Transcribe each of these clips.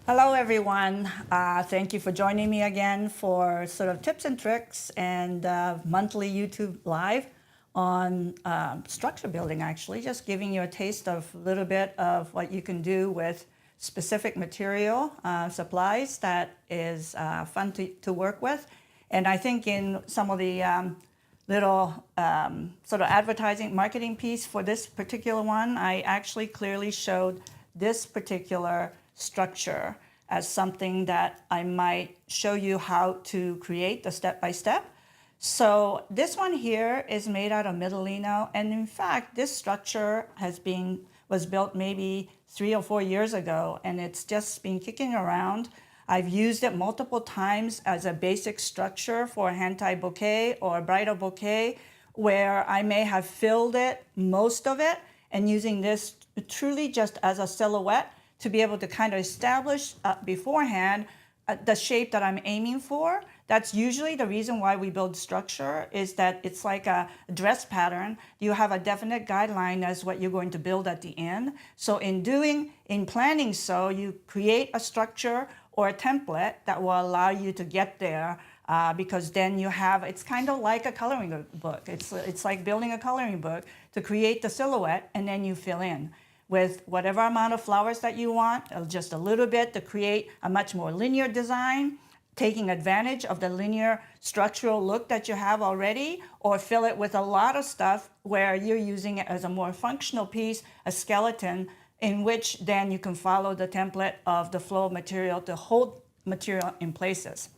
Hello, everyone. Thank you for joining me again for sort of tips and tricks and monthly YouTube live on structure building, actually, just giving you a taste of a little bit of what you can do with specific material supplies that is fun to work with. And I think in some of the little sort of advertising marketing piece for this particular one, I actually clearly showed this particular structure as something that I might show you how to create the step-by-step. So this one here is made out of Middlino, and in fact this structure was built maybe 3 or 4 years ago, and it's just been kicking around. I've used it multiple times as a basic structure for a hand-tied bouquet or a bridal bouquet, where I may have filled it, most of it, and using this truly just as a silhouette to be able to kind of establish beforehand the shape that I'm aiming for. That's usually the reason why we build structure, is that it's like a dress pattern. You have a definite guideline as what you're going to build at the end. So in planning, so you create a structure or a template that will allow you to get there, because then you have, it's kind of like a coloring book. It's like building a coloring book to create the silhouette, and then you fill in with whatever amount of flowers that you want, just a little bit to create a much more linear design, taking advantage of the linear structural look that you have already, or fill it with a lot of stuff where you're using it as a more functional piece, a skeleton, in which then you can follow the template of the flow of material to hold material in places.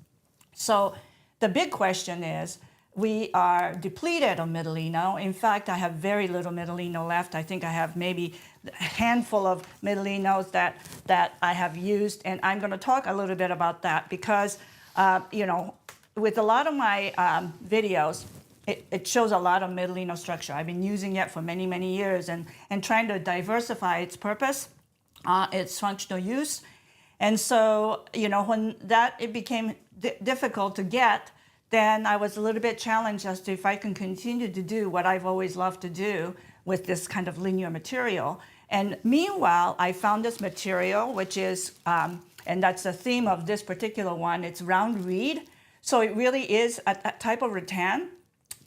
So the big question is, we are depleted of Middlino. In fact, I have very little Middlino left. I think I have maybe a handful of Middlinos that I have used, and I'm going to talk a little bit about that because, with a lot of my videos, it shows a lot of Middlino structure. I've been using it for many, many years and trying to diversify its purpose, its functional use. And so, when it became difficult to get, then I was a little bit challenged as to if I can continue to do what I've always loved to do with this kind of linear material. And meanwhile, I found this material, which is, and that's the theme of this particular one, it's round reed. So it really is a type of rattan,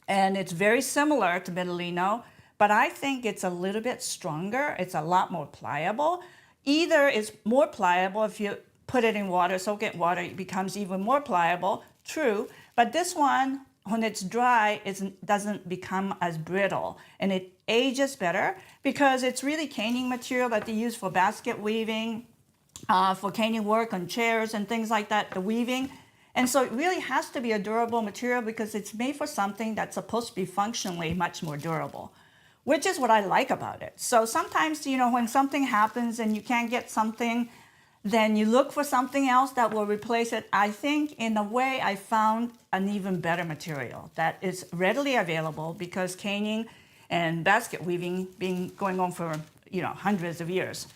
and it's very similar to Middlino, but I think it's a little bit stronger. It's a lot more pliable. Either it's more pliable if you put it in water, soak it in water, it becomes even more pliable, true. But this one, when it's dry, it doesn't become as brittle, and it ages better because it's really caning material that they use for basket weaving, for caning work on chairs and things like that, the weaving. And so it really has to be a durable material because it's made for something that's supposed to be functionally much more durable, which is what I like about it. So sometimes, when something happens and you can't get something, then you look for something else that will replace it. I think in a way I found an even better material that is readily available because caning and basket weaving been going on for hundreds of years.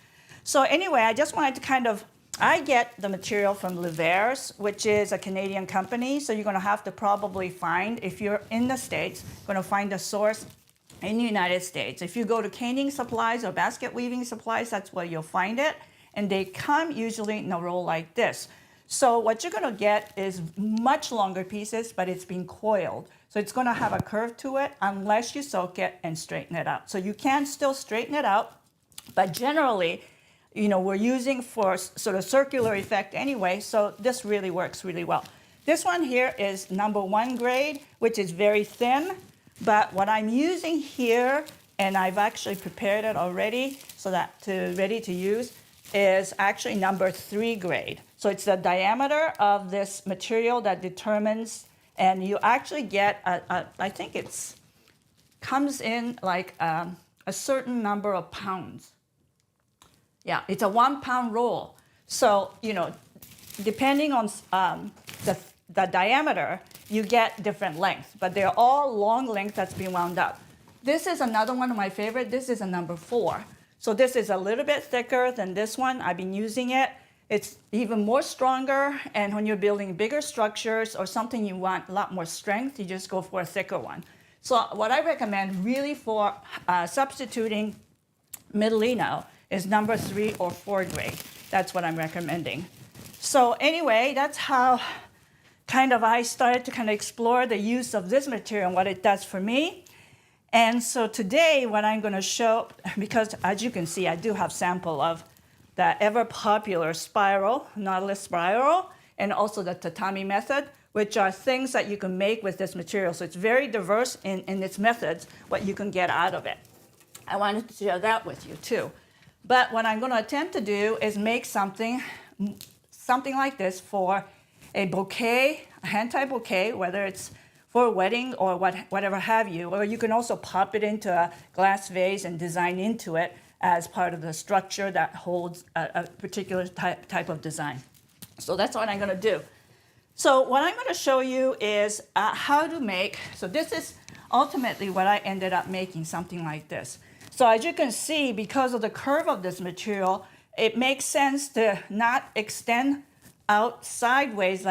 So anyway, I just wanted to I get the material from Levers, which is a Canadian company. So you're going to have to probably find, if you're in the States, going to find a source in the United States. If you go to caning supplies or basket weaving supplies, that's where you'll find it. And they come usually in a roll like this. So what you're going to get is much longer pieces, but it's been coiled. So it's going to have a curve to it unless you soak it and straighten it out. So you can still straighten it out, but generally, we're using for sort of circular effect anyway, so this really works really well. This one here is #1 grade, which is very thin, but what I'm using here, and I've actually prepared it already so that ready to use, is actually #3 grade. So it's the diameter of this material that determines, and you actually get, I think comes in like a certain number of pounds. Yeah, it's a 1 pound roll. So, depending on the diameter, you get different lengths, but they're all long length that's been wound up. This is another one of my favorite. This is a #4. So this is a little bit thicker than this one. I've been using it. It's even more stronger, and when you're building bigger structures or something you want a lot more strength, you just go for a thicker one. So what I recommend really for substituting Middlino is #3 or 4 grade. that's what I'm recommending. So anyway, that's how kind of I started to kind of explore the use of this material and what it does for me. And so today what I'm going to show, because as you can see, I do have sample of the ever popular spiral, Nautilus spiral, and also the tatami method, which are things that you can make with this material. So it's very diverse in its methods, what you can get out of it. I wanted to share that with you too. But what I'm going to attempt to do is make something like this for a bouquet, a hand-tied bouquet, whether it's for a wedding or whatever have you, or you can also pop it into a glass vase and design into it as part of the structure that holds a particular type of design. So that's what I'm going to do. So what I'm going to show you is how to make, so this is ultimately what I ended up making, something like this. So as you can see, because of the curve of this material, it makes sense to not extend out sideways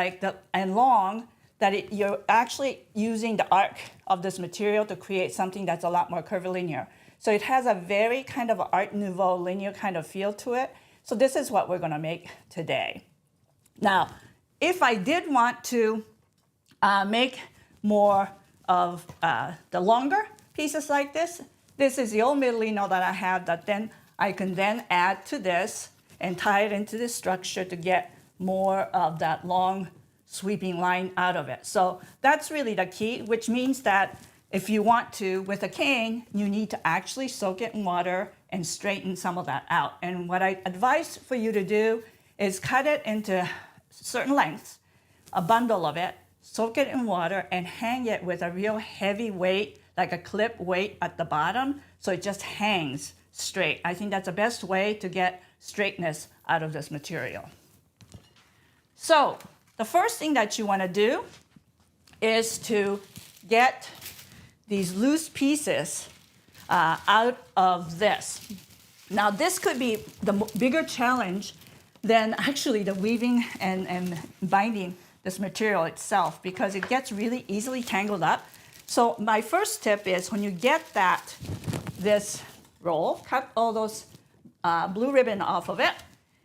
and long, that you're actually using the arc of this material to create something that's a lot more curvilinear. So it has a very kind of Art Nouveau linear kind of feel to it. So this is what we're going to make today. Now, if I did want to make more of the longer pieces like this, this is the old middle that I have that then I can then add to this and tie it into this structure to get more of that long sweeping line out of it. So that's really the key, which means that if you want to, with a cane, you need to actually soak it in water and straighten some of that out. And what I advise for you to do is cut it into certain lengths, a bundle of it, soak it in water, and hang it with a real heavy weight, like a clip weight at the bottom, so it just hangs straight. I think that's the best way to get straightness out of this material. So the first thing that you want to do is to get these loose pieces out of this. Now this could be the bigger challenge than actually the weaving and binding this material itself, because it gets really easily tangled up. So my first tip is when you get this roll, cut all those blue ribbon off of it,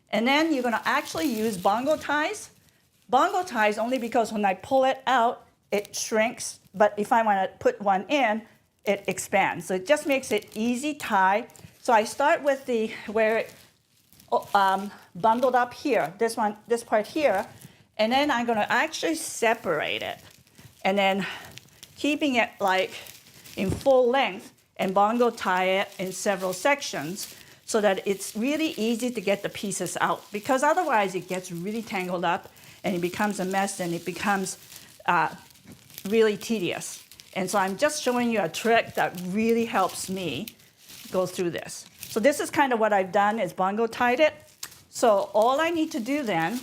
and then you're going to actually use bongo ties. Bongo ties only because when I pull it out, it shrinks, but if I want to put one in, it expands. So it just makes it easy tie. So I start with where it bundled up here, this part here, and then I'm going to actually separate it, and then keeping it like in full length and bongo tie it in several sections so that it's really easy to get the pieces out, because otherwise it gets really tangled up and it becomes a mess and it becomes really tedious. And so I'm just showing you a trick that really helps me go through this. So this is kind of what I've done, is bongo tied it. So all I need to do then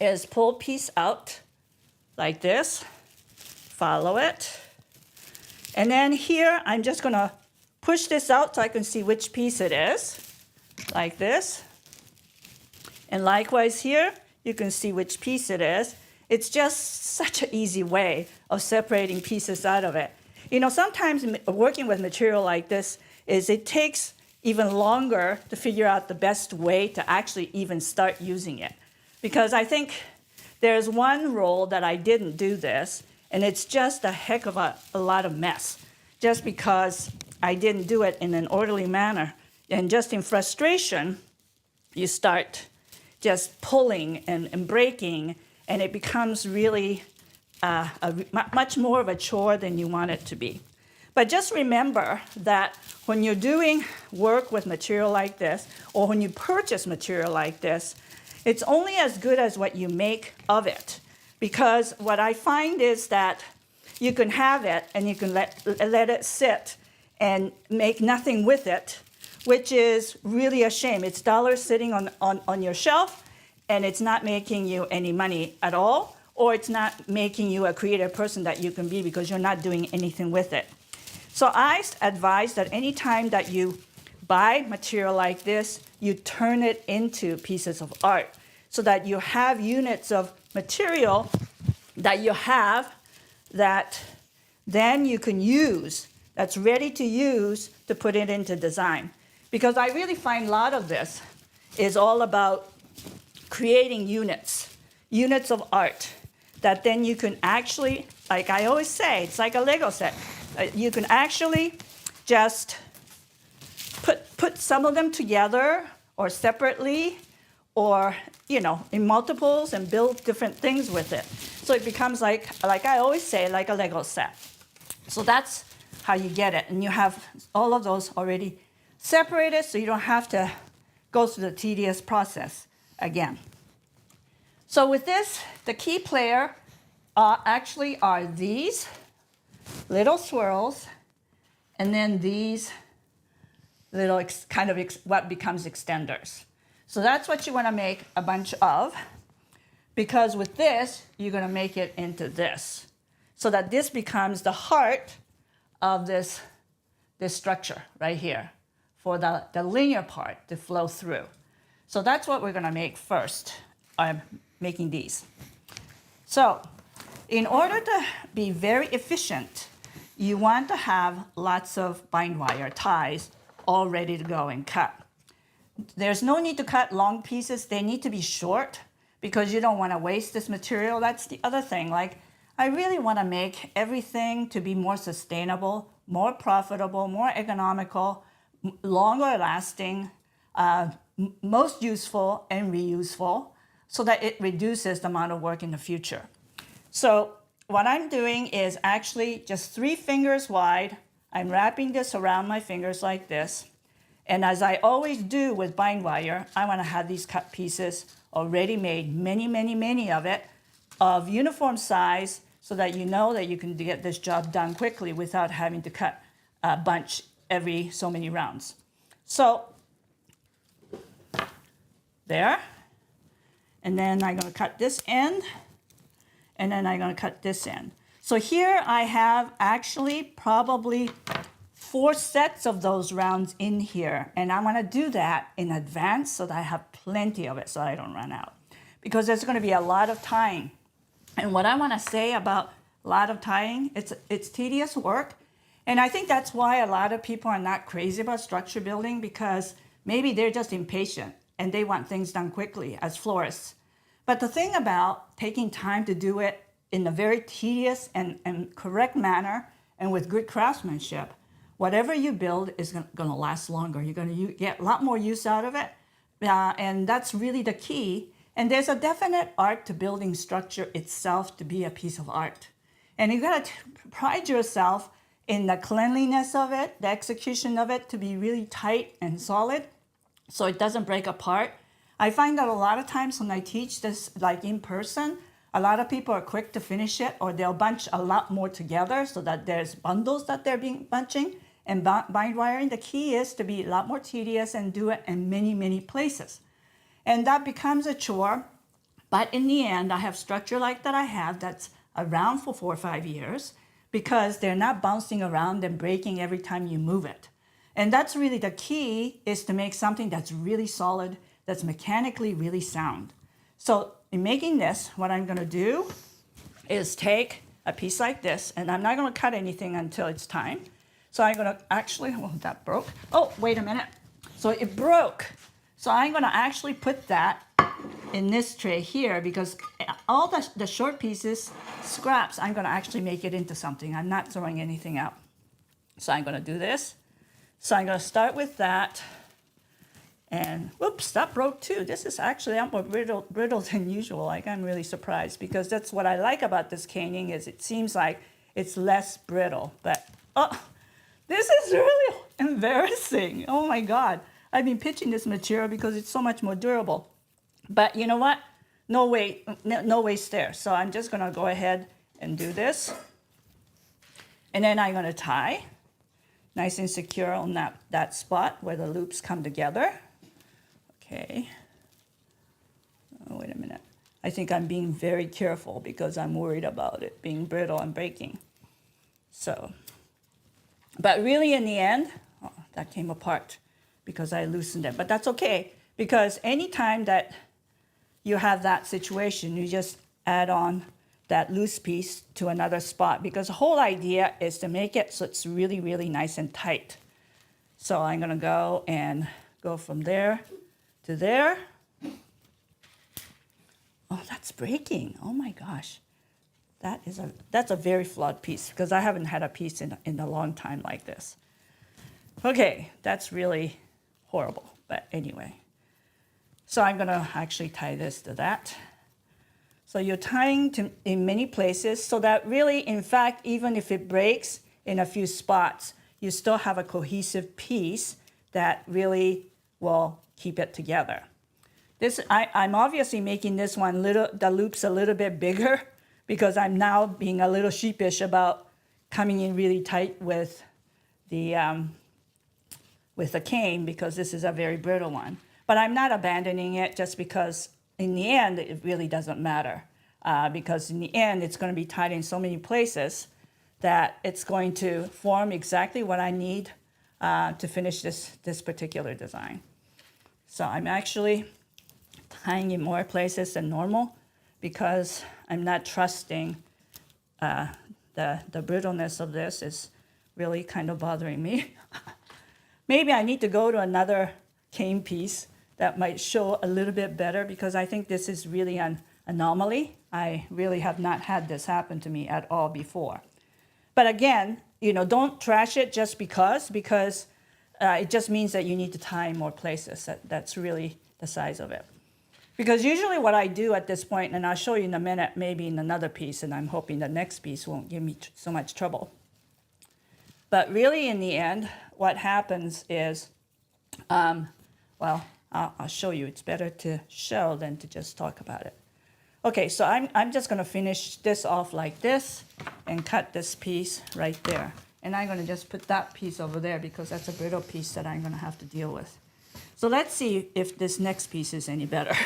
is pull a piece out like this, follow it, and then here I'm just going to push this out so I can see which piece it is, like this. And likewise here, you can see which piece it is. It's just such an easy way of separating pieces out of it. You know, sometimes working with material like this is it takes even longer to figure out the best way to actually even start using it. Because I think there's one roll that I didn't do this, and it's just a heck of a lot of mess, just because I didn't do it in an orderly manner. And just in frustration, you start just pulling and breaking, and it becomes really much more of a chore than you want it to be. But just remember that when you're doing work with material like this, or when you purchase material like this, it's only as good as what you make of it. Because what I find is that you can have it and you can let it sit and make nothing with it, which is really a shame. It's dollars sitting on your shelf, and it's not making you any money at all, or it's not making you a creative person that you can be because you're not doing anything with it. So I advise that any time that you buy material like this, you turn it into pieces of art so that you have units of material that you have that then you can use, that's ready to use to put it into design. Because I really find a lot of this is all about creating units of art that then you can actually, like I always say, it's like a Lego set. You can actually just put some of them together or separately or, you know, in multiples and build different things with it. So it becomes like I always say, like a Lego set. So that's how you get it. And you have all of those already separated so you don't have to go through the tedious process again. So with this, the key player actually are these little swirls and then these little what becomes extenders. So that's what you want to make a bunch of, because with this, you're going to make it into this, so that this becomes the heart of this structure right here for the linear part to flow through. So that's what we're going to make first. I'm making these. So in order to be very efficient, you want to have lots of bind wire ties all ready to go and cut. There's no need to cut long pieces. They need to be short because you don't want to waste this material. That's the other thing. Like, I really want to make everything to be more sustainable, more profitable, more economical, longer lasting, most useful and reuseful, so that it reduces the amount of work in the future. So what I'm doing is actually just 3 fingers wide. I'm wrapping this around my fingers like this. And as I always do with bind wire, I want to have these cut pieces already made, many of it, of uniform size, so that you know that you can get this job done quickly without having to cut a bunch every so many rounds. So there. And then I'm going to cut this end, and then I'm going to cut this end. So here I have actually probably 4 sets of those rounds in here, and I want to do that in advance so that I have plenty of it so I don't run out, because there's going to be a lot of tying. And what I want to say about a lot of tying, it's tedious work, and I think that's why a lot of people are not crazy about structure building, because maybe they're just impatient and they want things done quickly as florists. But the thing about taking time to do it in a very tedious and correct manner and with good craftsmanship, whatever you build is going to last longer. You're going to get a lot more use out of it. And that's really the key. And there's a definite art to building structure itself to be a piece of art. And you got to pride yourself in the cleanliness of it, the execution of it to be really tight and solid so it doesn't break apart. I find that a lot of times when I teach this, like in person, a lot of people are quick to finish it, or they'll bunch a lot more together so that there's bundles that they're bunching and bind wiring. The key is to be a lot more tedious and do it in many places. And that becomes a chore. But in the end, I have structure like that I have that's around for 4 or 5 years, because they're not bouncing around and breaking every time you move it. And that's really the key, is to make something that's really solid, that's mechanically really sound. So in making this, what I'm going to do is take a piece like this, and I'm not going to cut anything until it's time. So I'm going to actually, oh, that broke. Oh, wait a minute. So it broke. So I'm going to actually put that in this tray here, because all the short pieces, scraps, I'm going to actually make it into something. I'm not throwing anything out. So I'm going to do this. So I'm going to start with that. And whoops, that broke too. This is actually more brittle than usual. Like, I'm really surprised, because that's what I like about this caning, is it seems like it's less brittle. But oh, this is really embarrassing. Oh my God. I've been pitching this material because it's so much more durable. But you know what? No waste there. So I'm just going to go ahead and do this. And then I'm going to tie nice and secure on that spot where the loops come together. Okay. Oh, wait a minute. I think I'm being very careful because I'm worried about it being brittle and breaking. So, but really in the end, oh, that came apart because I loosened it. But that's okay, because anytime that you have that situation, you just add on that loose piece to another spot, because the whole idea is to make it so it's really nice and tight. So I'm going to go from there to there. it's breaking. Oh my gosh. That's a very flawed piece because I haven't had a piece in a long time like this. Okay, that's really horrible, but anyway. So I'm gonna actually tie this to that. So you're tying in many places so that really, in fact, even if it breaks in a few spots, you still have a cohesive piece that really will keep it together. I'm obviously making this one the loops a little bit bigger because I'm now being a little sheepish about coming in really tight with the cane because this is a very brittle one. But I'm not abandoning it just because in the end, it really doesn't matter because in the end, it's going to be tied in so many places that it's going to form exactly what I need to finish this particular design. So I'm actually tying in more places than normal because I'm not trusting the brittleness of this is really kind of bothering me. Maybe I need to go to another cane piece that might show a little bit better because I think this is really an anomaly. I really have not had this happen to me at all before. But again, don't trash it just because it just means that you need to tie in more places. That's really the size of it. Because usually what I do at this point, and I'll show you in a minute, maybe in another piece, and I'm hoping the next piece won't give me so much trouble. But really in the end, what happens is, well, I'll show you. It's better to show than to just talk about it. Okay, so I'm just going to finish this off like this and cut this piece right there. And I'm going to just put that piece over there because that's a brittle piece that I'm going to have to deal with. So let's see if this next piece is any better.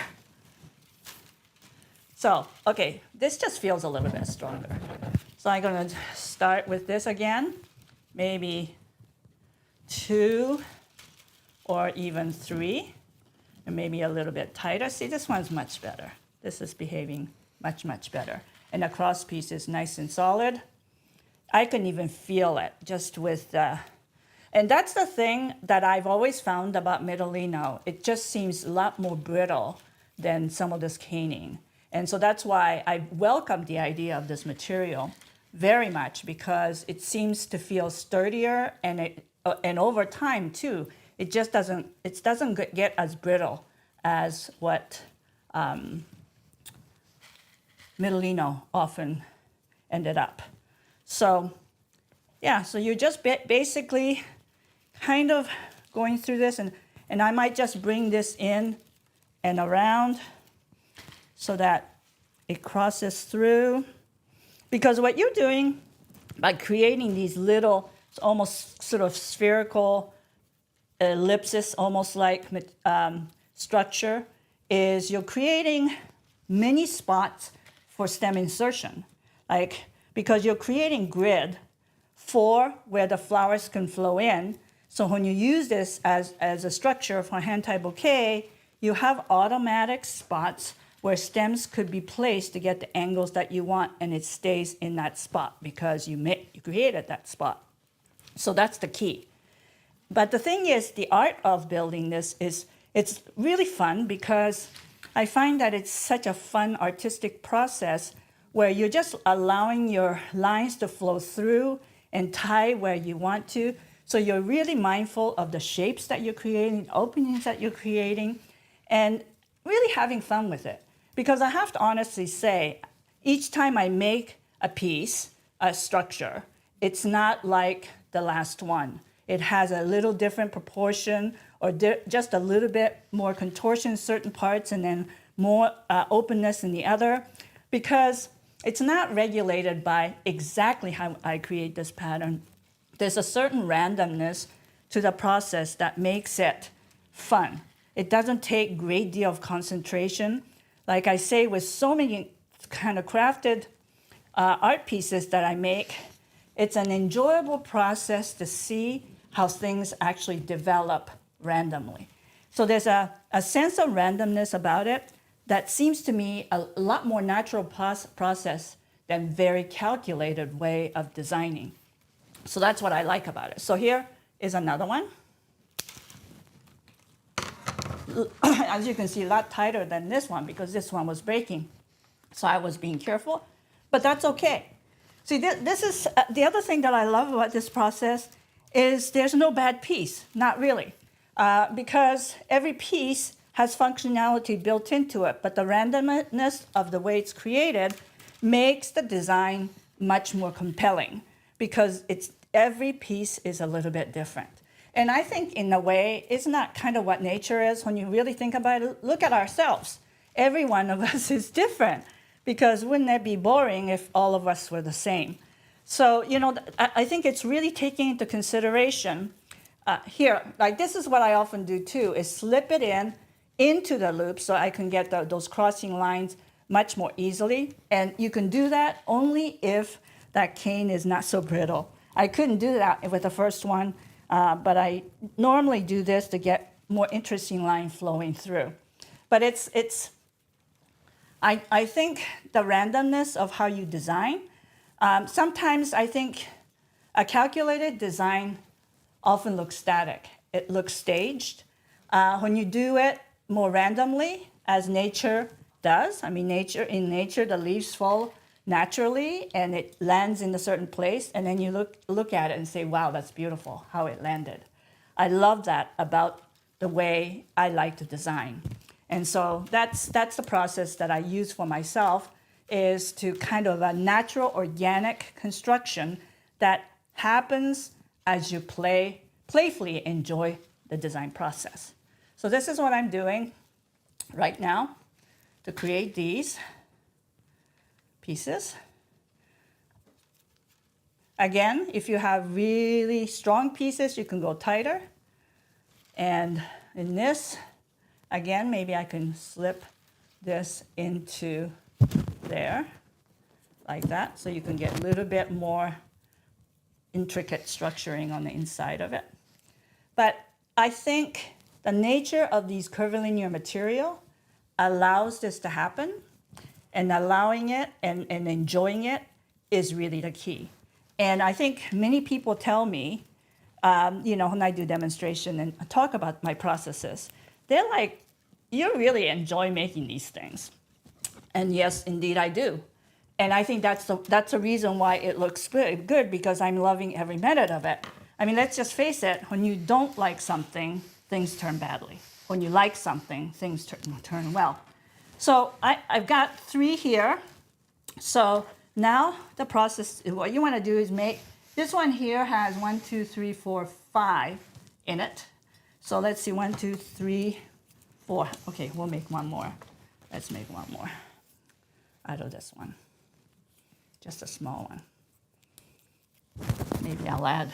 So, okay, this just feels a little bit stronger. So I'm going to start with this again, maybe 2 or even 3, and maybe a little bit tighter. See, this one's much better. This is behaving much, much better. And the cross piece is nice and solid. I can even feel it just with and that's the thing that I've always found about Medellino. It just seems a lot more brittle than some of this caning. And so that's why I welcome the idea of this material very much because it seems to feel sturdier and over time too, it doesn't get as brittle as what Medellino often ended up. So yeah, so you're just basically kind of going through this and I might just bring this in and around so that it crosses through. Because what you're doing by creating these little, almost sort of spherical ellipses, almost like structure, is you're creating many spots for stem insertion. Because you're creating grid for where the flowers can flow in. So when you use this as a structure for a hand-tie bouquet, you have automatic spots where stems could be placed to get the angles that you want, and it stays in that spot because you created that spot. So that's the key. But the thing is, the art of building this it's really fun because I find that it's such a fun artistic process where you're just allowing your lines to flow through and tie where you want to. So you're really mindful of the shapes that you're creating, openings that you're creating, and really having fun with it. Because I have to honestly say, each time I make a piece, a structure, it's not like the last one. It has a little different proportion or just a little bit more contortion in certain parts and then more openness in the other, because it's not regulated by exactly how I create this pattern. There's a certain randomness to the process that makes it fun. It doesn't take a great deal of concentration. Like I say, with so many kind of crafted art pieces that I make, it's an enjoyable process to see how things actually develop randomly. So there's a sense of randomness about it that seems to me a lot more natural process than very calculated way of designing. So that's what I like about it. So here is another one. As you can see, a lot tighter than this one because this one was breaking. So I was being careful, but that's okay. See, this is the other thing that I love about this process is there's no bad piece, not really, because every piece has functionality built into it, but the randomness of the way it's created makes the design much more compelling because every piece is a little bit different. And I think in a way, isn't that kind of what nature is when you really think about it? Look at ourselves. Every one of us is different because wouldn't that be boring if all of us were the same? So, I think it's really taking into consideration here, like this is what I often do too, is slip it into the loop so I can get those crossing lines much more easily. And you can do that only if that cane is not so brittle. I couldn't do that with the first one, but I normally do this to get more interesting line flowing through. But I think the randomness of how you design, sometimes I think a calculated design often looks static. It looks staged. When you do it more randomly, as nature does, in nature, the leaves fall naturally and it lands in a certain place, and then you look at it and say, wow, that's beautiful, how it landed. I love that about the way I like to design. And so that's the process that I use for myself, is to kind of a natural, organic construction that happens as you playfully enjoy the design process. So this is what I'm doing right now to create these pieces. Again, if you have really strong pieces, you can go tighter. And in this, again, maybe I can slip this into there, like that, so you can get a little bit more intricate structuring on the inside of it. But I think the nature of these curvilinear material allows this to happen, and allowing it and enjoying it is really the key. And I think many people tell me, when I do demonstration and talk about my processes, they're like, you really enjoy making these things. And yes, indeed I do. And I think that's the reason why it looks good, because I'm loving every minute of it. Let's just face it, when you don't like something, things turn badly. When you like something, things turn well. So I've got 3 here. So now the process, what you want to do is make, this one here has 1, 2, 3, 4, 5 in it. So let's see, 1, 2, 3, 4. Okay, we'll make one more. Let's make one more out of this one. Just a small one. Maybe I'll add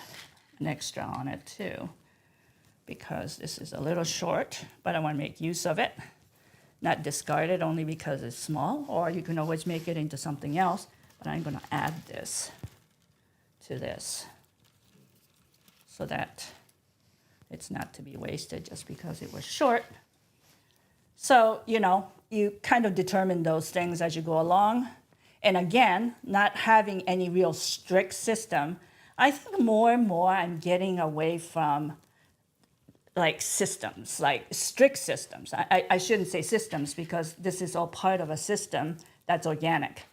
an extra on it too, because this is a little short, but I want to make use of it. Not discard it only because it's small, or you can always make it into something else, but I'm going to add this to this so that it's not to be wasted just because it was short. So, you kind of determine those things as you go along. And again, not having any real strict system, I think more and more I'm getting away from like systems, like strict systems. I shouldn't say systems because this is all part of a system that's organic.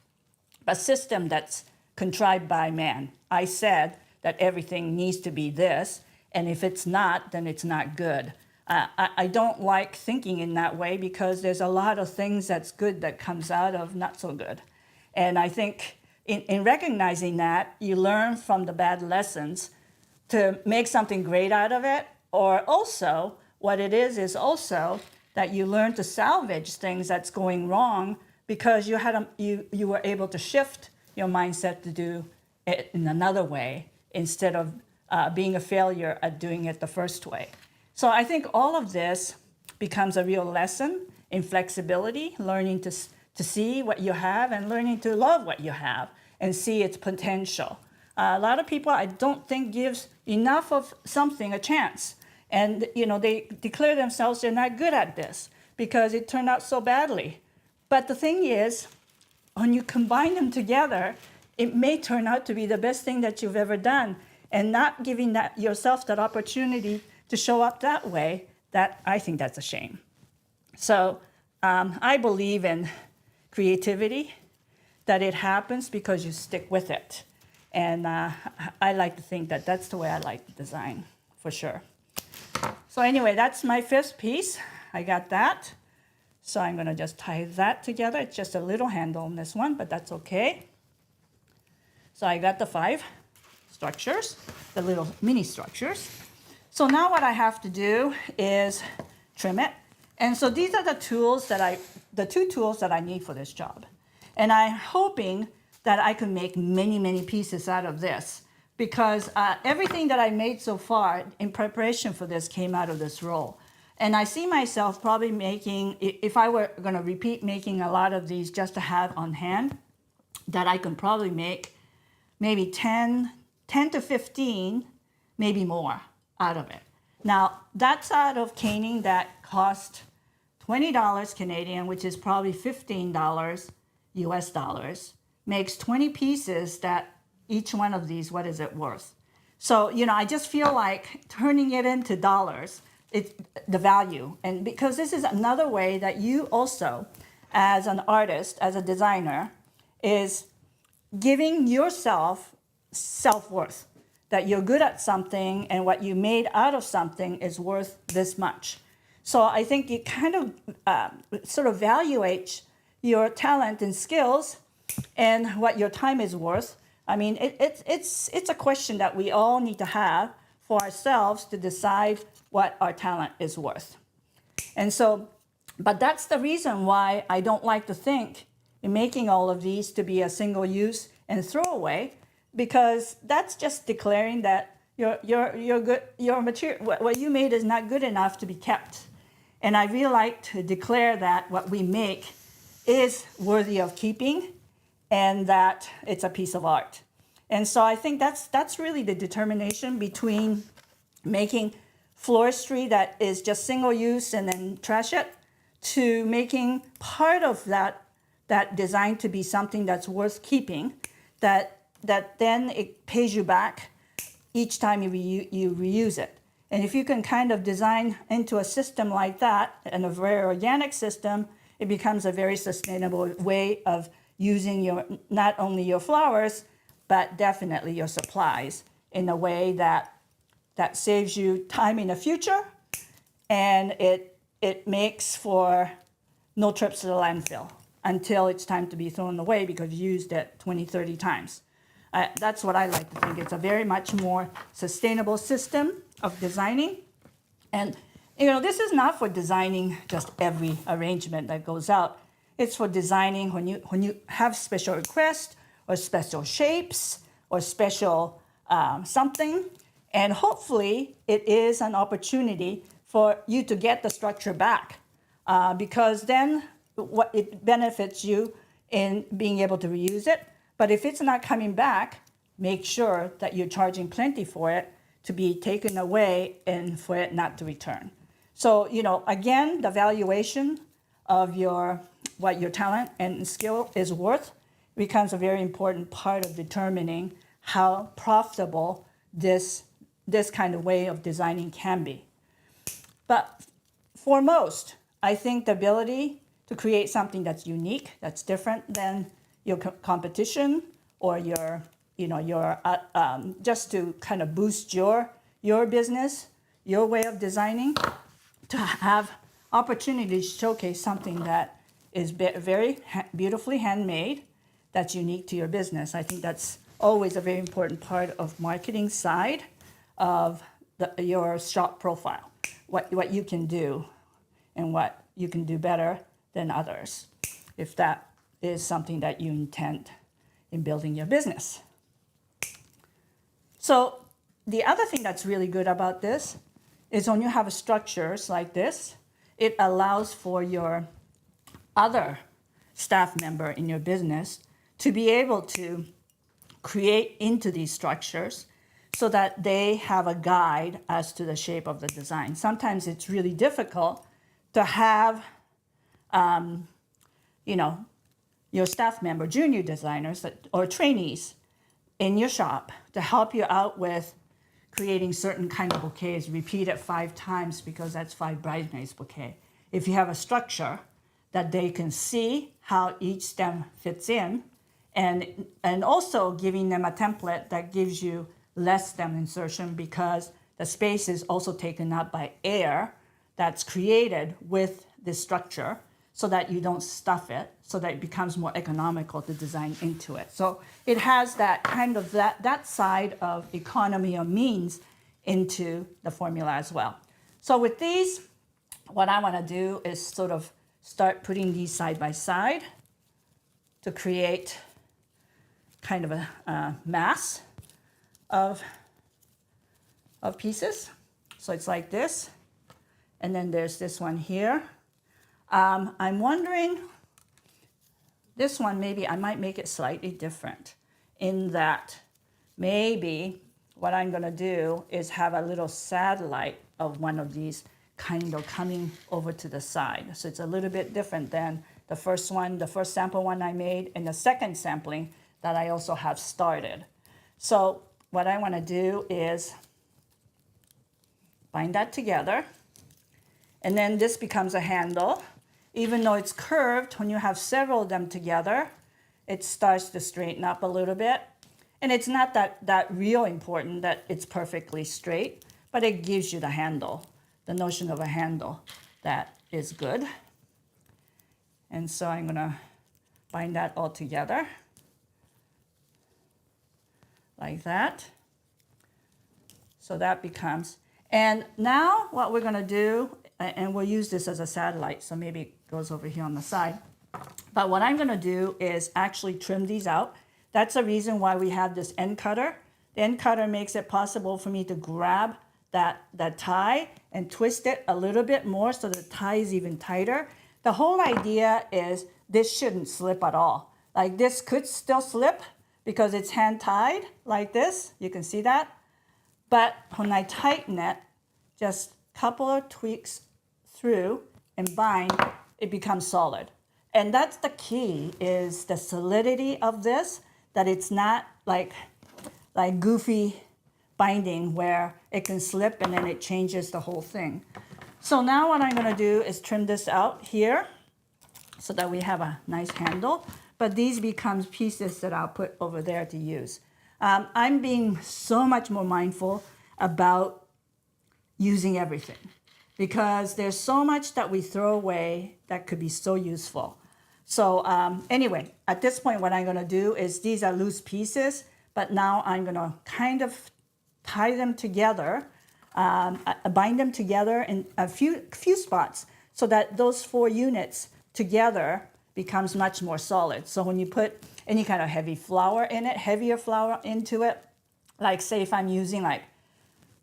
A system that's contrived by man. I said that everything needs to be this, and if it's not, then it's not good. I don't like thinking in that way because there's a lot of things that's good that comes out of not so good. And I think in recognizing that, you learn from the bad lessons to make something great out of it, or also what it is also that you learn to salvage things that's going wrong because you were able to shift your mindset to do it in another way instead of being a failure at doing it the first way. So I think all of this becomes a real lesson in flexibility, learning to see what you have and learning to love what you have and see its potential. A lot of people I don't think gives enough of something a chance. And they declare themselves they're not good at this because it turned out so badly. But the thing is, when you combine them together, it may turn out to be the best thing that you've ever done. And not giving yourself that opportunity to show up that way, I think that's a shame. So I believe in creativity, that it happens because you stick with it. And I like to think that that's the way I like to design, for sure. So anyway, that's my 5th piece. I got that. So I'm going to just tie that together. It's just a little handle on this one, but that's okay. So I got the 5 structures, the little mini structures. So now what I have to do is trim it. And so these are the tools that the 2 tools that I need for this job. And I'm hoping that I can make many, many pieces out of this, because everything that I made so far in preparation for this came out of this roll. And I see myself probably making, if I were going to repeat making a lot of these just to have on hand, that I can probably make maybe 10 to 15, maybe more out of it. Now, that's out of caning that cost $20 Canadian, which is probably $15 US dollars, makes 20 pieces that each one of these, what is it worth? So, I just feel like turning it into dollars, it's the value. And because this is another way that you also, as an artist, as a designer, is giving yourself self-worth, that you're good at something and what you made out of something is worth this much. So I think it kind of sort of evaluates your talent and skills and what your time is worth. I mean, it's a question that we all need to have for ourselves to decide what our talent is worth. And so, but that's the reason why I don't like to think in making all of these to be a single use and throwaway, because that's just declaring that your material, what you made is not good enough to be kept. And I really like to declare that what we make is worthy of keeping and that it's a piece of art. And so I think that's really the determination between making floristry that is just single use and then trash it, to making part of that design to be something that's worth keeping, that then it pays you back each time you reuse it. And if you can kind of design into a system like that, and a very organic system, it becomes a very sustainable way of using not only your flowers, but definitely your supplies in a way that saves you time in the future, and it makes for no trips to the landfill until it's time to be thrown away because you used it 20, 30 times. That's what I like to think. It's a very much more sustainable system of designing. And this is not for designing just every arrangement that goes out. It's for designing when you have special requests or special shapes or special something. And hopefully it is an opportunity for you to get the structure back, because then it benefits you in being able to reuse it. But if it's not coming back, make sure that you're charging plenty for it to be taken away and for it not to return. So, again, the valuation of what your talent and skill is worth becomes a very important part of determining how profitable this kind of way of designing can be. But for most, I think the ability to create something that's unique, that's different than your competition or just to kind of boost your business, your way of designing, to have opportunity to showcase something that is very beautifully handmade, that's unique to your business. I think that's always a very important part of marketing side of your shop profile, what you can do and what you can do better than others, if that is something that you intend in building your business. So the other thing that's really good about this is when you have structures like this, it allows for your other staff member in your business to be able to create into these structures so that they have a guide as to the shape of the design. Sometimes it's really difficult to have, your staff member, junior designers or trainees in your shop to help you out with creating certain kind of bouquets. Repeat it 5 times because that's 5 bridesmaids bouquet. If you have a structure that they can see how each stem fits in, and also giving them a template that gives you less stem insertion because the space is also taken up by air that's created with this structure so that you don't stuff it, so that it becomes more economical to design into it. So it has that kind of that side of economy of means into the formula as well. So with these, what I want to do is sort of start putting these side by side to create kind of a mass of pieces. So it's like this. And then there's this one here. I'm wondering, this one maybe I might make it slightly different in that maybe what I'm going to do is have a little satellite of one of these kind of coming over to the side. So it's a little bit different than the first one, the first sample one I made, and the second sampling that I also have started. So what I want to do is bind that together. And then this becomes a handle. Even though it's curved, when you have several of them together, it starts to straighten up a little bit. And it's not that real important that it's perfectly straight, but it gives you the handle, the notion of a handle that is good. And so I'm going to bind that all together like that. So that becomes, and now what we're going to do, and we'll use this as a satellite, so maybe it goes over here on the side. But what I'm going to do is actually trim these out. That's the reason why we have this end cutter. The end cutter makes it possible for me to grab that tie and twist it a little bit more so the tie is even tighter. The whole idea is this shouldn't slip at all. Like this could still slip because it's hand tied like this. You can see that. But when I tighten it, just a couple of tweaks through and bind, it becomes solid. And that's the key, is the solidity of this, that it's not like goofy binding where it can slip and then it changes the whole thing. So now what I'm going to do is trim this out here so that we have a nice handle. But these becomes pieces that I'll put over there to use. I'm being so much more mindful about using everything because there's so much that we throw away that could be so useful. So anyway, at this point, what I'm going to do is these are loose pieces, but now I'm going to kind of tie them together, bind them together in a few spots so that those 4 units together becomes much more solid. So when you put any kind of heavier flour into it, like say if I'm using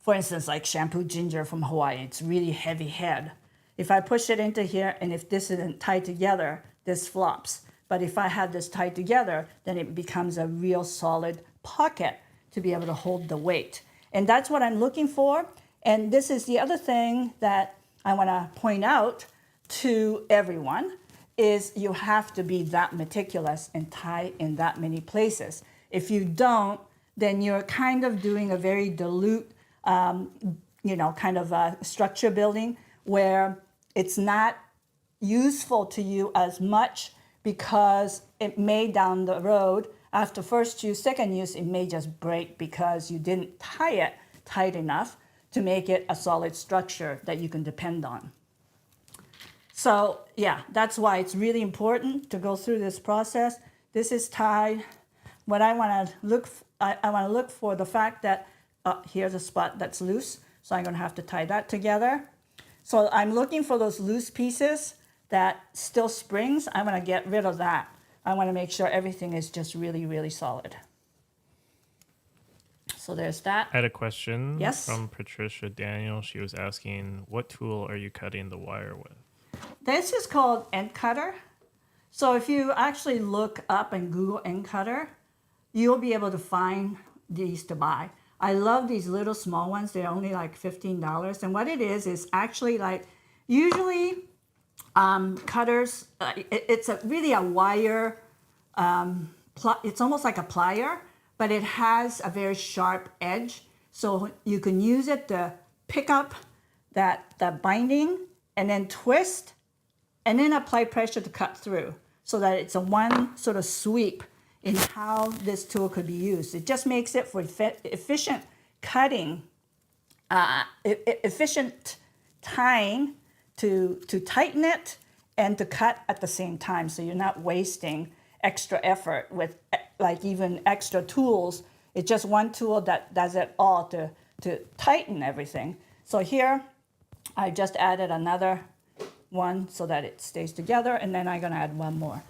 for instance, like shampoo ginger from Hawaii, it's really heavy head. If I push it into here and if this isn't tied together, this flops. But if I have this tied together, then it becomes a real solid pocket to be able to hold the weight. And that's what I'm looking for. And this is the other thing that I want to point out to everyone is you have to be that meticulous and tie in that many places. If you don't, then you're kind of doing a very dilute, kind of a structure building where it's not useful to you as much because it may down the road, after first use, second use, it may just break because you didn't tie it tight enough to make it a solid structure that you can depend on. So yeah, that's why it's really important to go through this process. This is tied. What I want to look, I want to look for the fact that here's a spot that's loose, so I'm going to have to tie that together. So I'm looking for those loose pieces that still springs. I want to get rid of that. I want to make sure everything is just really, really solid. So there's that. I had a question Yes? from Patricia Daniel. She was asking, what tool are you cutting the wire with? This is called end cutter. So if you actually look up and Google end cutter, you'll be able to find these to buy. I love these little small ones. They're only like $15. And what it is actually like, usually cutters, it's really a wire, it's almost like a plier, but it has a very sharp edge. So you can use it to pick up that binding and then twist and then apply pressure to cut through so that it's a one sort of sweep in how this tool could be used. It just makes it for efficient cutting, efficient tying to tighten it and to cut at the same time, so you're not wasting extra effort with like even extra tools. It's just one tool that does it all to tighten everything. So here I just added another one so that it stays together, and then I'm going to add one more.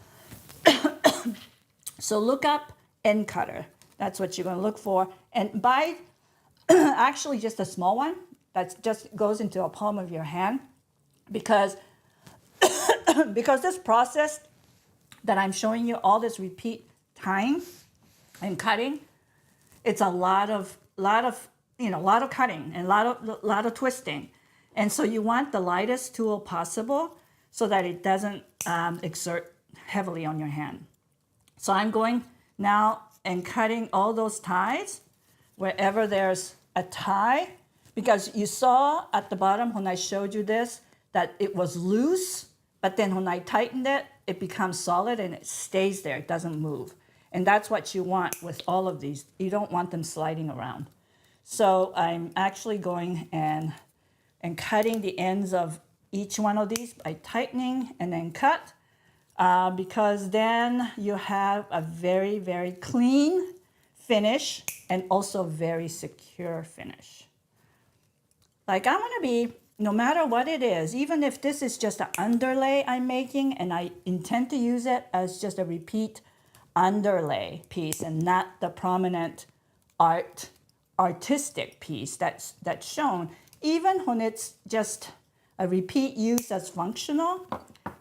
So look up end cutter. That's what you're going to look for, and buy actually just a small one that just goes into a palm of your hand, because this process that I'm showing you, all this repeat tying and cutting, it's a lot of cutting and a lot of twisting, and so you want the lightest tool possible so that it doesn't exert heavily on your hand. So I'm going now and cutting all those ties wherever there's a tie, because you saw at the bottom when I showed you this that it was loose, but then when I tightened it, it becomes solid and it stays there, it doesn't move. And that's what you want with all of these. You don't want them sliding around. So I'm actually going and cutting the ends of each one of these by tightening and then cut, because then you have a very, very clean finish and also very secure finish. Like I want to be, no matter what it is, even if this is just an underlay I'm making and I intend to use it as just a repeat underlay piece and not the prominent artistic piece that's shown, even when it's just a repeat use as functional,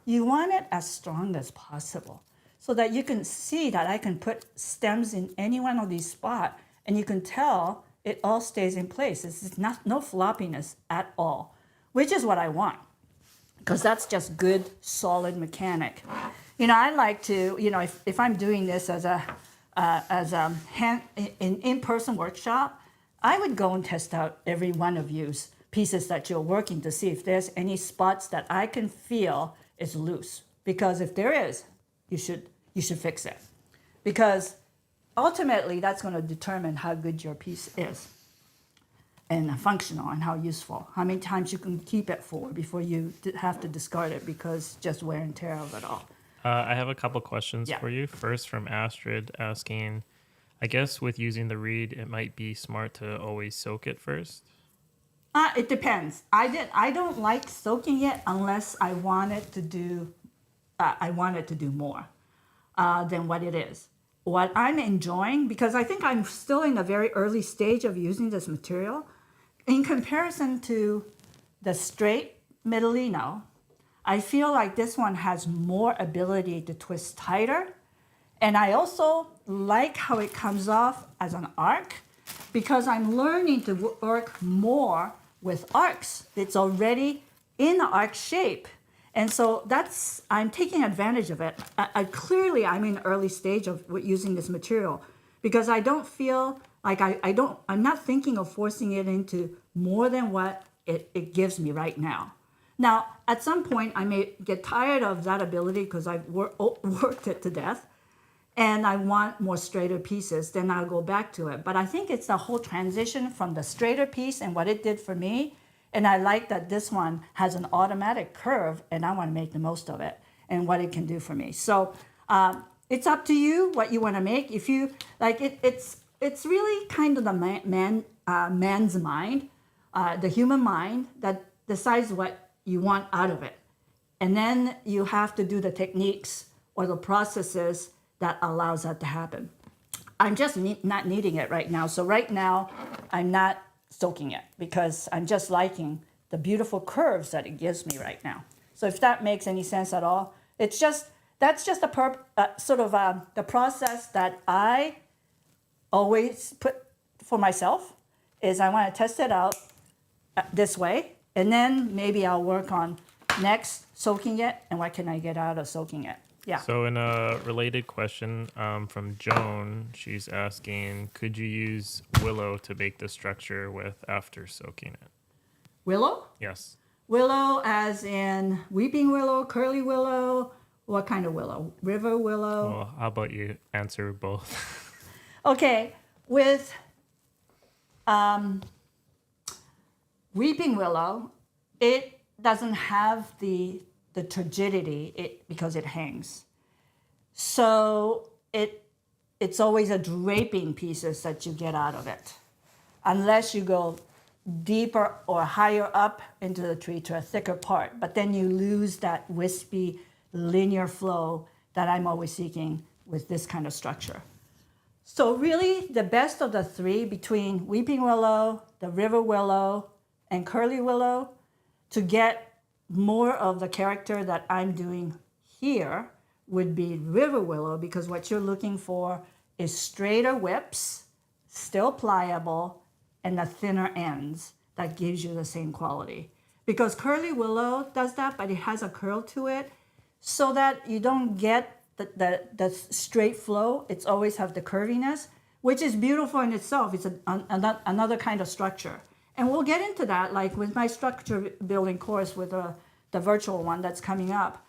you want it as strong as possible so that you can see that I can put stems in any one of these spots and you can tell it all stays in place. It's no floppiness at all, which is what I want, because that's just good, solid mechanic. I like to, if I'm doing this as a in-person workshop, I would go and test out every one of you's pieces that you're working to see if there's any spots that I can feel is loose. Because if there is, you should fix it. Because ultimately, that's going to determine how good your piece is and functional and how useful. How many times you can keep it for before you have to discard it because just wear and tear of it all. I have a couple questions for you. First, from Astrid asking, I guess with using the reed, it might be smart to always soak it first. It depends. I don't like soaking it unless I want it to do more than what it is. What I'm enjoying, because I think I'm still in a very early stage of using this material, in comparison to the straight Medellino, I feel like this one has more ability to twist tighter. And I also like how it comes off as an arc, because I'm learning to work more with arcs. It's already in the arc shape. And so I'm taking advantage of it. I'm in early stage of using this material, because I don't feel like I'm not thinking of forcing it into more than what it gives me right now. Now, at some point, I may get tired of that ability because I've worked it to death, and I want more straighter pieces, then I'll go back to it. But I think it's the whole transition from the straighter piece and what it did for me. And I like that this one has an automatic curve, and I want to make the most of it and what it can do for me. So it's up to you what you want to make. If you like it, it's really kind of the man's mind, the human mind, that decides what you want out of it. And then you have to do the techniques or the processes that allows that to happen. I'm just not needing it right now. So right now, I'm not soaking it because I'm just liking the beautiful curves that it gives me right now. So if that makes any sense at all, that's just the process that I always put for myself, is I want to test it out this way, and then maybe I'll work on next soaking it and what can I get out of soaking it. Yeah. So in a related question from Joan, she's asking, could you use willow to bake the structure with after soaking it? Willow? Yes. Willow as in weeping willow, curly willow, what kind of willow? River willow? Well, how about you answer both? Okay, with weeping willow, it doesn't have the turgidity because it hangs. So it's always a draping pieces that you get out of it, unless you go deeper or higher up into the tree to a thicker part. But then you lose that wispy linear flow that I'm always seeking with this kind of structure. So really the best of the three between weeping willow, the river willow, and curly willow, to get more of the character that I'm doing here would be river willow, because what you're looking for is straighter whips, still pliable, and the thinner ends that gives you the same quality. Because curly willow does that, but it has a curl to it so that you don't get the straight flow. It's always have the curviness, which is beautiful in itself. It's another kind of structure. And we'll get into that, like with my structure building course with the virtual one that's coming up.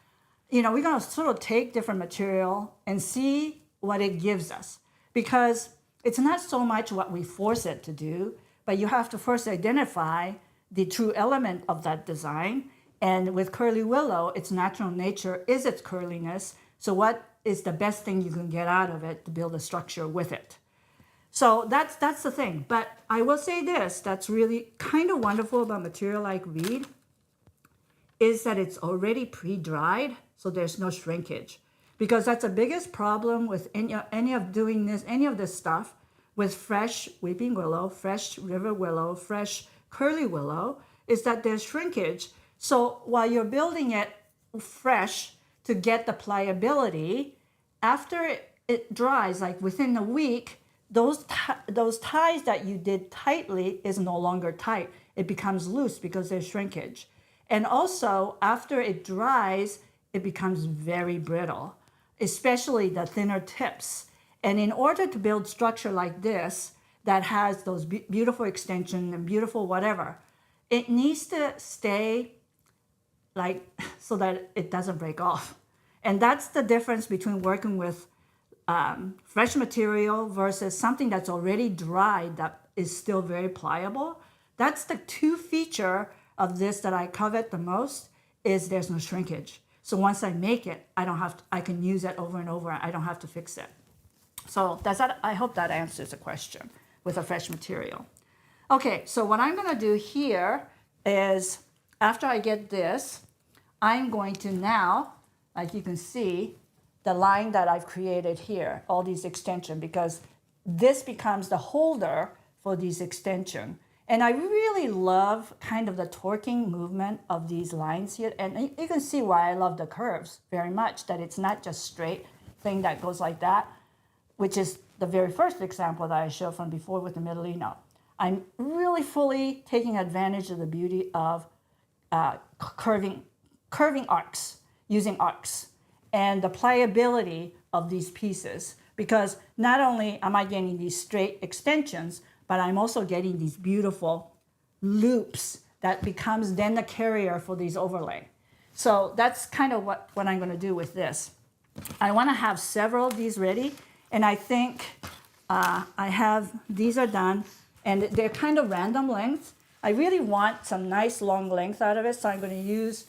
We're going to sort of take different material and see what it gives us. Because it's not so much what we force it to do, but you have to first identify the true element of that design. And with curly willow, its natural nature is its curliness. So what is the best thing you can get out of it to build a structure with it? So that's the thing. But I will say this, that's really kind of wonderful about material like reed, is that it's already pre-dried, so there's no shrinkage. Because that's the biggest problem with any of this stuff, with fresh weeping willow, fresh river willow, fresh curly willow, is that there's shrinkage. So while you're building it fresh to get the pliability, after it dries, like within a week, those ties that you did tightly is no longer tight. It becomes loose because there's shrinkage. And also, after it dries, it becomes very brittle, especially the thinner tips. And in order to build structure like this, that has those beautiful extension and beautiful whatever, it needs to stay like so that it doesn't break off. And that's the difference between working with fresh material versus something that's already dried that is still very pliable. That's the two feature of this that I covet the most, is there's no shrinkage. So once I make it, I can use it over and over. I don't have to fix it. So I hope that answers the question with a fresh material. Okay, so what I'm gonna do here is, after I get this, I'm going to now, like you can see, the line that I've created here, all these extensions, because this becomes the holder for these extensions. And I really love kind of the torquing movement of these lines here. And you can see why I love the curves very much, that it's not just straight thing that goes like that, which is the very first example that I showed from before with the Middlino. I'm really fully taking advantage of the beauty of curving arcs, using arcs, and the pliability of these pieces. Because not only am I getting these straight extensions, but I'm also getting these beautiful loops that becomes then the carrier for these overlay. So that's kind of what I'm going to do with this. I want to have several of these ready, and I think these are done, and they're kind of random lengths. I really want some nice long length out of it, so I'm going to use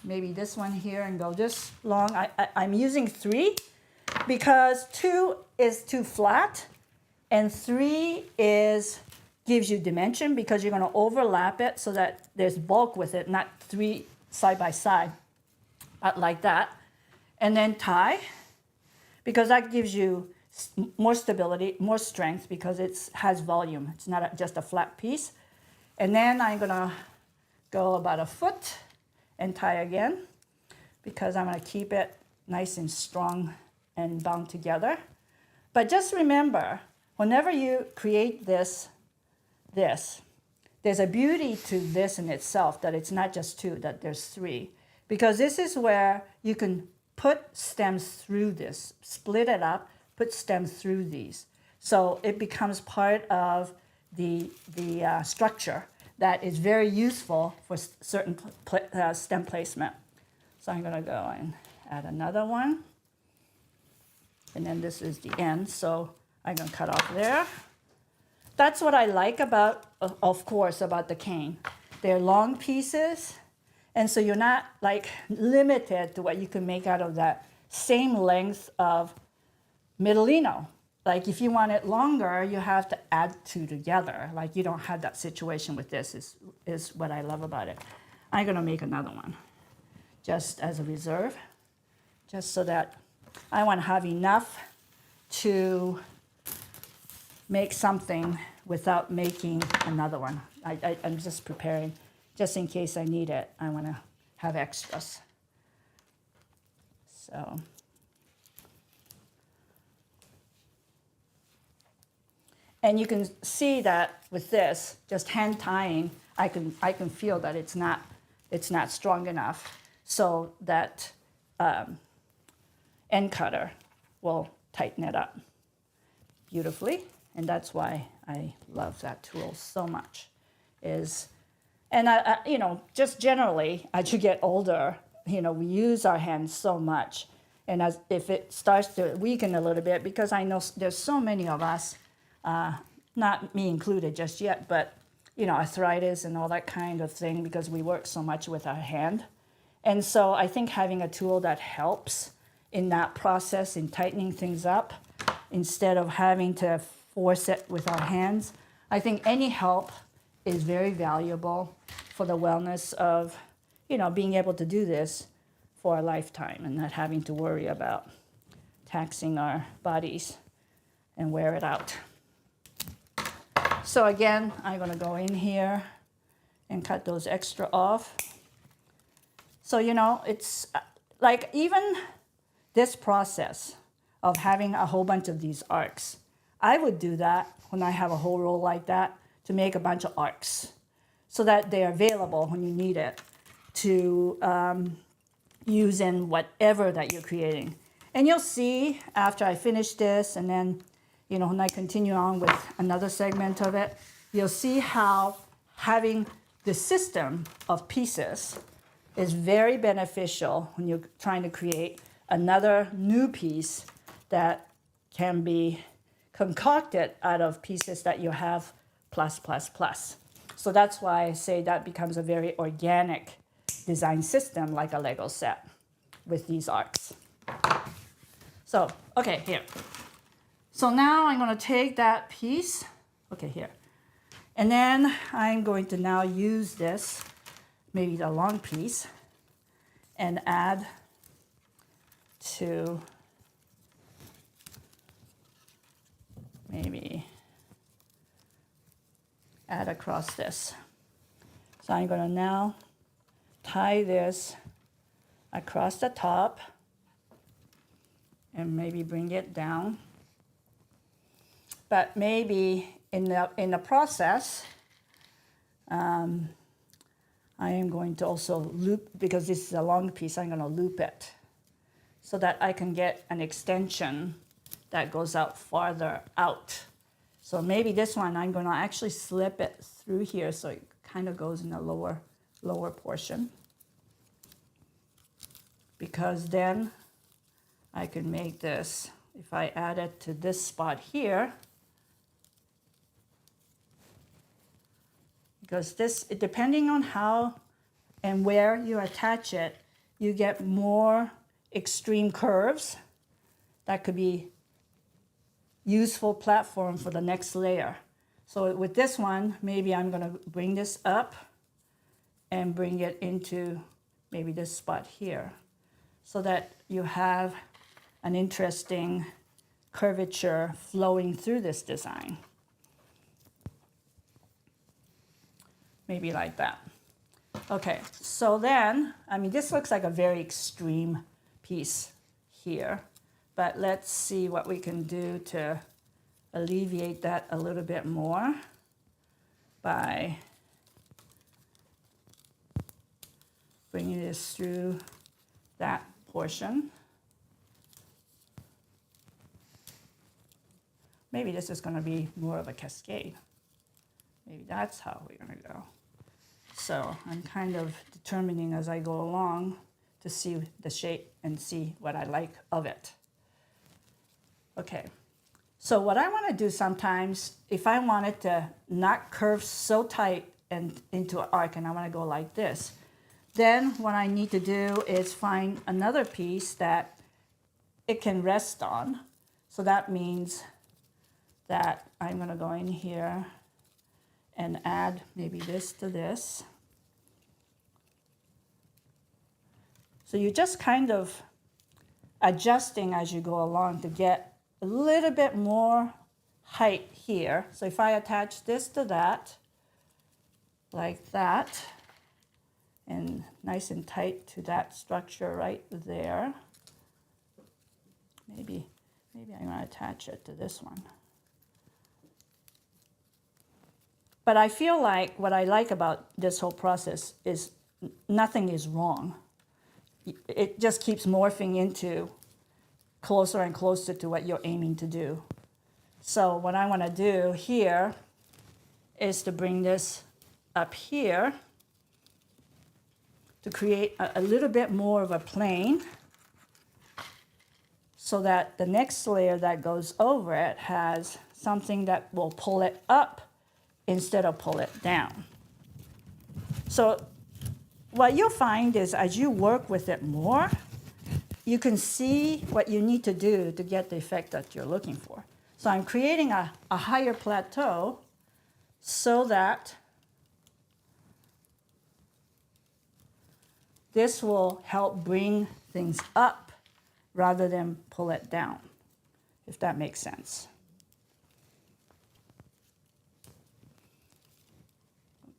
maybe this one here and go this long. I'm using 3 because 2 is too flat, and 3 gives you dimension because you're going to overlap it so that there's bulk with it, not 3 side by side, like that. And then tie, because that gives you more stability, more strength, because it has volume. It's not just a flat piece. And then I'm going to go about a foot and tie again, because I'm going to keep it nice and strong and bound together. But just remember, whenever you create this, there's a beauty to this in itself, that it's not just 2, that there's 3. Because this is where you can put stems through this, split it up, put stems through these. So it becomes part of the structure that is very useful for certain stem placement. So I'm gonna go and add another one. And then this is the end, so I'm gonna cut off there. That's what I like about, of course, about the cane. They're long pieces, and so you're not like limited to what you can make out of that same length of Middlino. Like if you want it longer, you have to add two together. Like you don't have that situation with this, is what I love about it. I'm gonna make another one, just as a reserve, just so that I want to have enough to make something without making another one. I'm just preparing, just in case I need it. I want to have extras. So, and you can see that with this, just hand tying, I can feel that it's not strong enough, so that end cutter will tighten it up beautifully. And that's why I love that tool so much. And you know, just generally, as you get older, you know, we use our hands so much. And if it starts to weaken a little bit, because I know there's so many of us, not me included just yet, but, you know, arthritis and all that kind of thing, because we work so much with our hand. And so I think having a tool that helps in that process, in tightening things up, instead of having to force it with our hands, I think any help is very valuable for the wellness of, you know, being able to do this for a lifetime and not having to worry about taxing our bodies and wear it out. So again, I'm gonna go in here and cut those extra off. So, you know, it's like even this process of having a whole bunch of these arcs, I would do that when I have a whole roll like that, to make a bunch of arcs so that they're available when you need it to use in whatever that you're creating. And you'll see after I finish this, and then, you know, when I continue on with another segment of it, you'll see how having the system of pieces is very beneficial when you're trying to create another new piece that can be concocted out of pieces that you have plus. So that's why I say that becomes a very organic design system, like a Lego set with these arcs. So, okay, here. So now I'm going to take that piece, okay, here. And then I'm going to now use this, maybe the long piece, and add to maybe add across this. So I'm going to now tie this across the top and maybe bring it down. But maybe in the process, I am going to also loop, because this is a long piece, I'm going to loop it so that I can get an extension that goes out farther out. So maybe this one, I'm going to actually slip it through here so it kind of goes in the lower portion, because then I can make this, if I add it to this spot here, because this, depending on how and where you attach it, you get more extreme curves that could be useful platform for the next layer. So with this one, maybe I'm going to bring this up and bring it into maybe this spot here, so that you have an interesting curvature flowing through this design. Maybe like that. Okay, so then, I mean, this looks like a very extreme piece here, but let's see what we can do to alleviate that a little bit more by bringing this through that portion. Maybe this is going to be more of a cascade. Maybe that's how we're going to go. So I'm kind of determining as I go along to see the shape and see what I like of it. Okay, so what I want to do sometimes, if I want it to not curve so tight and into an arc, and I want to go like this, then what I need to do is find another piece that it can rest on. So that means that I'm going to go in here and add maybe this to this. So you're just kind of adjusting as you go along to get a little bit more height here. So if I attach this to that, like that, and nice and tight to that structure right there. Maybe I'm going to attach it to this one. But I feel like what I like about this whole process is nothing is wrong. It just keeps morphing into closer and closer to what you're aiming to do. So what I want to do here is to bring this up here to create a little bit more of a plane so that the next layer that goes over it has something that will pull it up instead of pull it down. So what you'll find is as you work with it more, you can see what you need to do to get the effect that you're looking for. So I'm creating a higher plateau so that this will help bring things up rather than pull it down, if that makes sense.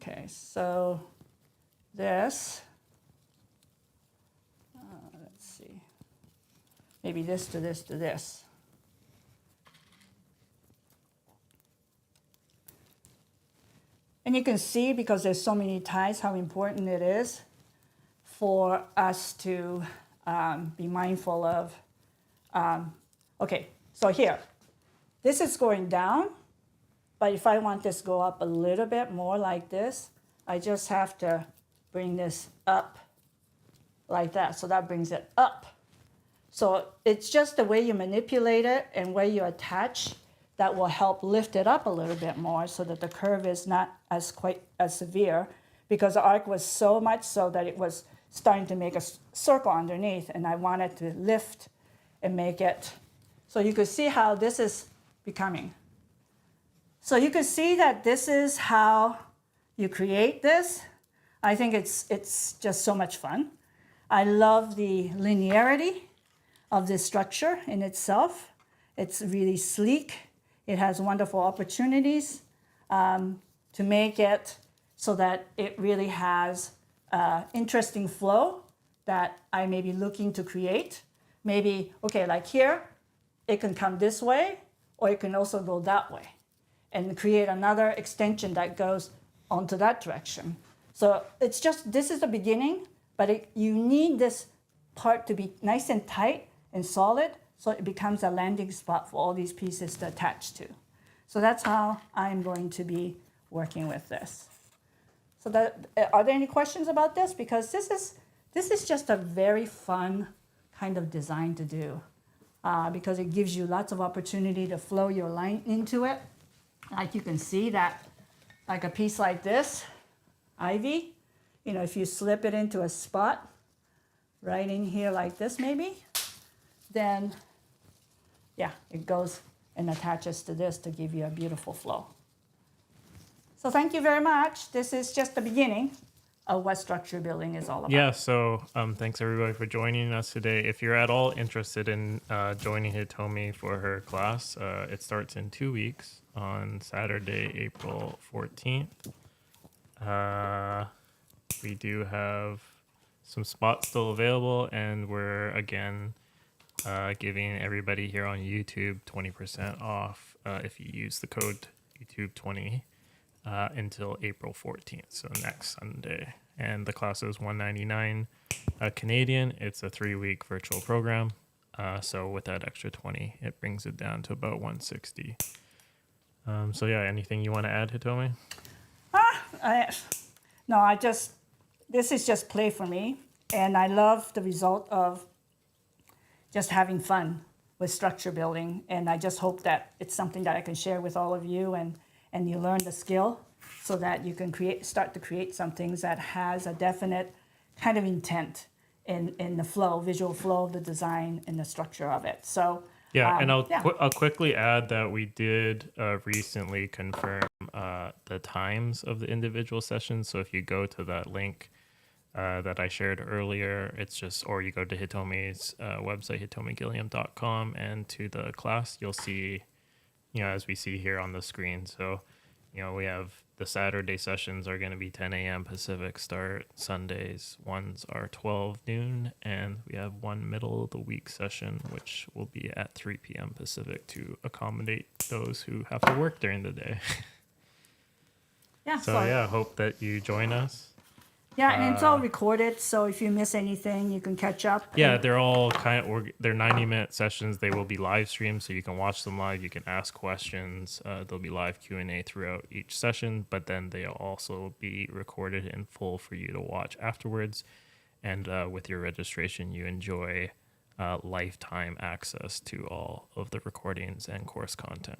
Okay, so this, let's see, maybe this to this to this. And you can see, because there's so many ties, how important it is for us to be mindful of. Okay, so here, this is going down, but if I want this to go up a little bit more like this, I just have to bring this up like that. So that brings it up. So it's just the way you manipulate it and where you attach that will help lift it up a little bit more so that the curve is not quite as severe, because the arc was so much so that it was starting to make a circle underneath, and I wanted to lift and make it. So you can see how this is becoming. So you can see that this is how you create this. I think it's just so much fun. I love the linearity of this structure in itself. It's really sleek. It has wonderful opportunities to make it so that it really has interesting flow that I may be looking to create. Maybe, okay, like here, it can come this way, or it can also go that way, and create another extension that goes onto that direction. So it's just, this is the beginning, but you need this part to be nice and tight and solid, so it becomes a landing spot for all these pieces to attach to. So that's how I'm going to be working with this. So are there any questions about this? Because this is just a very fun kind of design to do, because it gives you lots of opportunity to flow your line into it. Like you can see that, like a piece like this, ivy, if you slip it into a spot right in here like this maybe, then yeah, it goes and attaches to this to give you a beautiful flow. So thank you very much. This is just the beginning of what structure building is all about. Yeah, so thanks everybody for joining us today. If you're at all interested in joining Hitomi for her class, it starts in 2 weeks on Saturday, April 14th. We do have some spots still available, and we're again giving everybody here on YouTube 20% off if you use the code YouTube20 until April 14th, so next Sunday. And the class is $199 Canadian. It's a 3-week virtual program. So with that extra 20, it brings it down to about $160. So yeah, anything you want to add, Hitomi? No, this is just play for me. And I love the result of just having fun with structure building. And I just hope that it's something that I can share with all of you and you learn the skill so that you can start to create some things that has a definite kind of intent in the flow, visual flow of the design and the structure of it. So Yeah, and yeah. I'll quickly add that we did recently confirm the times of the individual sessions. So if you go to that link that I shared earlier, or you go to Hitomi's website, hitomigilliam.com, and to the class, you'll see, as we see here on the screen. So, we have the Saturday sessions are going to be 10 a.m. Pacific start. Sundays ones are 12 noon, and we have one middle of the week session, which will be at 3 p.m. Pacific to accommodate those who have to work during the day. Yeah. So yeah, hope that you join us. Yeah, and it's all recorded, so if you miss anything, you can catch up. Yeah, And they're all they're 90-minute sessions. They will be live streamed, so you can watch them live. You can ask questions. There'll be live Q&A throughout each session, but then they'll also be recorded in full for you to watch afterwards. And with your registration, you enjoy lifetime access to all of the recordings and course content.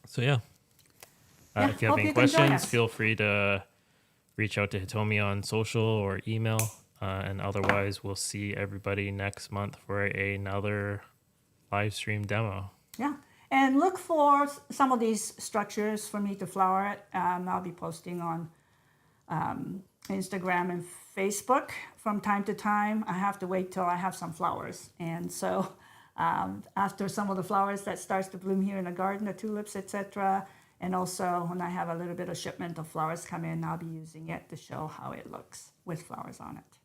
So yeah, if you have hope any you can join questions, us. feel free to reach out to Hitomi on social or email. And otherwise, we'll see everybody next month for another live stream demo. Yeah, and look for some of these structures for me to flower it. I'll be posting on Instagram and Facebook from time to time. I have to wait till I have some flowers. And so after some of the flowers that starts to bloom here in the garden, the tulips, etc., and also when I have a little bit of shipment of flowers come in, I'll be using it to show how it looks with flowers on it.